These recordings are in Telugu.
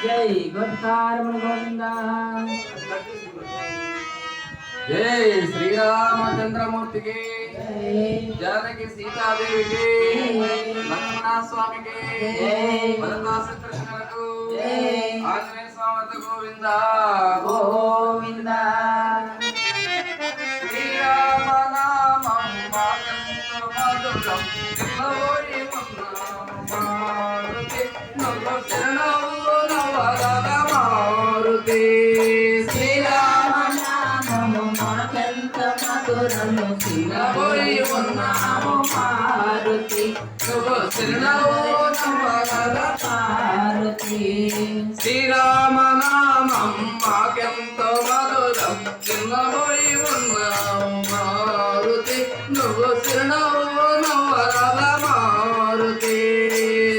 जय गोविंद गोविंद। जय श्री रामचंद्रमूर्ति की जानकी सीतादेवी की लक्ष्मण स्वामी की भरता कृष्ण को आंजनेय स्वामी गोविंद गोविंद। श्री राम नाम मधुरम चिन्मोरी मारुति नव शरणौ नवरद मारुति। श्री राम नाम माकंत मधुरम चिन्मोरी मारुति नव शरणौ नवरद मारुति। श्री राम नामं वाक्यंत मधुरं चिन्मोरी मारुति नव शरणौ नवरद मारुति।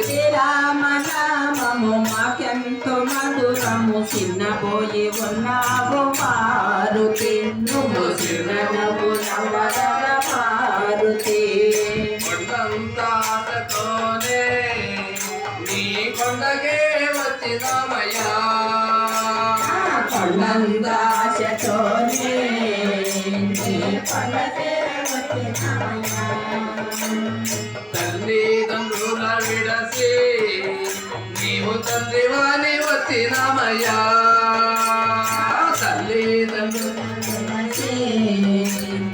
श्री राम नामము మాకెంతో మధురము చిన్నబోయి ఉన్నావు మారుతి నువ్వు చిన్నవు నవరద మారుతి। కొండంతాతోనే నీ కొండకే వచ్చినమయ్యా కొండంతాశతోనే నీ కొండకే వచ్చినమయ్యా। తల్లిదండ్రుల విడసి నీవు తండ్రివాని వచ్చినమయ్యా తల్లిదండ్రుల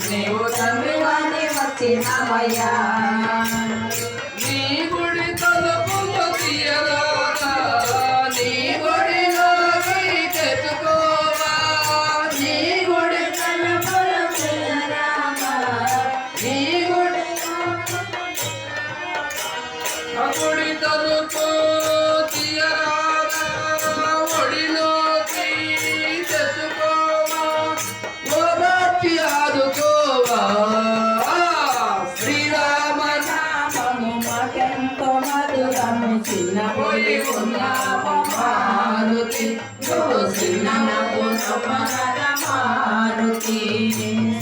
నీవు తండ్రివాని వచ్చినమయ్యా। నీ గుడి తలుపులు తీయరాదా నీ గుడిలో కై తెచ్చుకోవా నీ గుడి తలుపులు తీయరాదా నీ గుడి గుడి తలుపు తీయరాదా ఒడిలోకి తెచ్చుకోవా ఓదార్చి ఆదుకోవా। శ్రీరామ నామము మాకెంతో మధురము చిన్నబోయి ఉన్నావు మారుతి నువ్వు చిన్నవు నవరద మారుతి।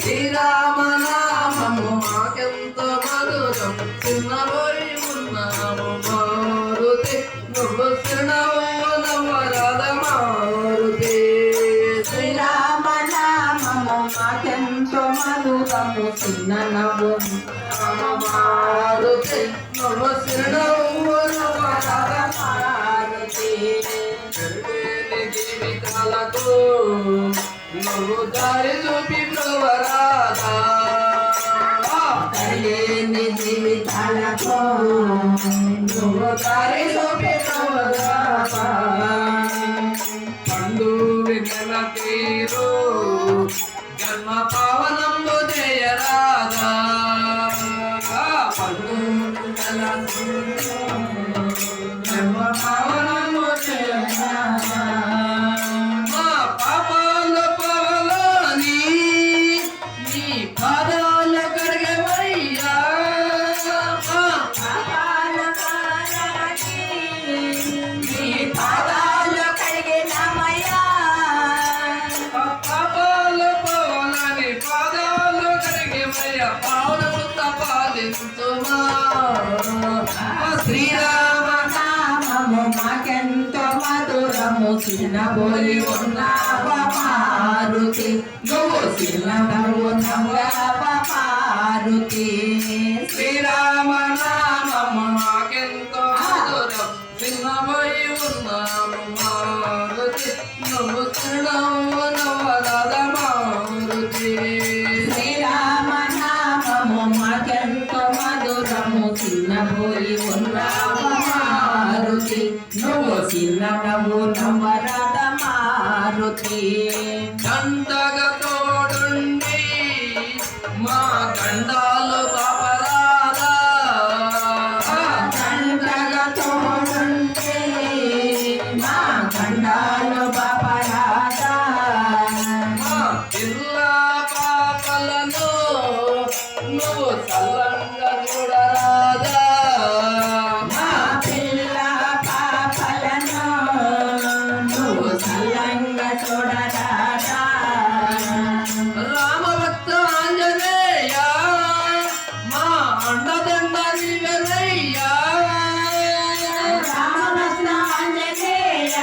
శ్రీరామ నామము మాకెంతో మధురం చిన్నబోయి ఉన్నాము మారుతి నువ్వు చిన్నవు నవరద మారుతి। శ్రీరామ నామము మాకెంతో మధురము చిన్నవు మారుతి నువ్వు చిన్నవు నవరద మారుతి। పెరిగేని జీవితాలకు నువ్వు దారి చూపి ప్రవరాదా కలిగేని జీవితాలకు నువ్వు దారి చూపినవుగా। పండు వినల తీరు జన్మ పావనంబు జయరాధా పండు వినల తీరు జన్మ పావనంబు జయరాధా మా పాపాలు పవలని నీ పాదాల కడిగేవయ్యా మా పాపాల పాలనకి నీ పాదాలు కడిగినమయ్యా। పాపాలు పవలని పాదాలు కడిగేవయ్యా పావులు తపాదించుమా। శ్రీరామ నామము మాకెంతో మధురము చిన్నబోయి ఉన్నావ మారుతి నువ్వు చిన్నవు నవ్వవ మారుతి। శ్రీరామ నామము మాకెంతో మధురం చిన్నబోయి ఉన్నాము మారుతి నువ్వు చిరునవ్వు నవ్వరాద మారుతి। నువ్వు చిన్నవు నవరద మారుతి గంటగా తోడుండి మా గండాలు పాపరాదా గంటగా తోడుంటే మా గండాలు బాపరాదా మా పిల్ల పాపలను నువ్వు చల్లంగా చూడరాదా మా పిల్ల పాపలను నువ్వు చల్లంగా చూడరాదా రామభక్త ఆంజనేయ మా అండదండ నీవెనయ్యా రామకృష్ణ ఆంజనేయ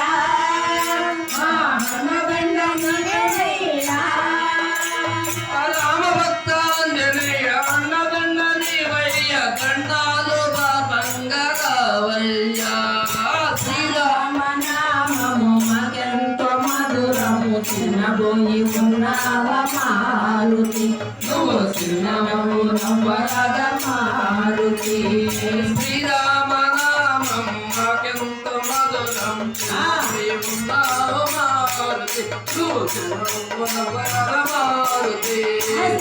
మా మనగండ నీవేనయ్యా. రామభక్త ఆంజనేయ అండదండ నీవయ్య గండాలు బాబంగా రావయ్యా శ్రీరామ రామనామము మాకెంతో మధురము చిన్నబోయి ఉన్నావ మారుతి నువ్వు చిన్నవు నవ్వరగ మారుతి శ్రీరామ నామం మాకెంత మధురం ఉన్నావు మారుతి మారుతి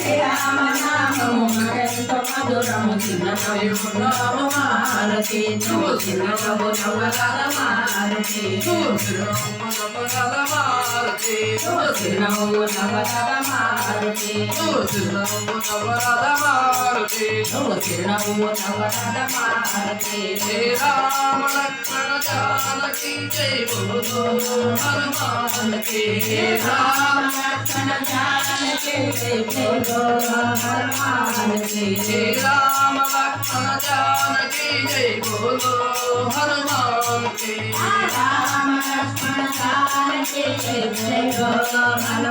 శ్రీరామనామము మాకెంతో మధురము చిన్నబోయి ఉన్నావ మారుతి నువ్వు చిన్నవు నవ్వరగ మారుతి మారుతి నువ్వు చిన్నవు నవ్వరగ మారుతి నువ్వు చిన్నవు నవ్వరగ మారుతి రామ లక్ష్మణ జానకి జై బోలో హనుమానకి రామ లక్ష్మణ జానకి జై బోలో హనుమానకి రామ లక్ష్మణ జానకి జై బోలో హనుమానకి రామ లక్ష్మణ జానకి జై బోలో హనుమానకి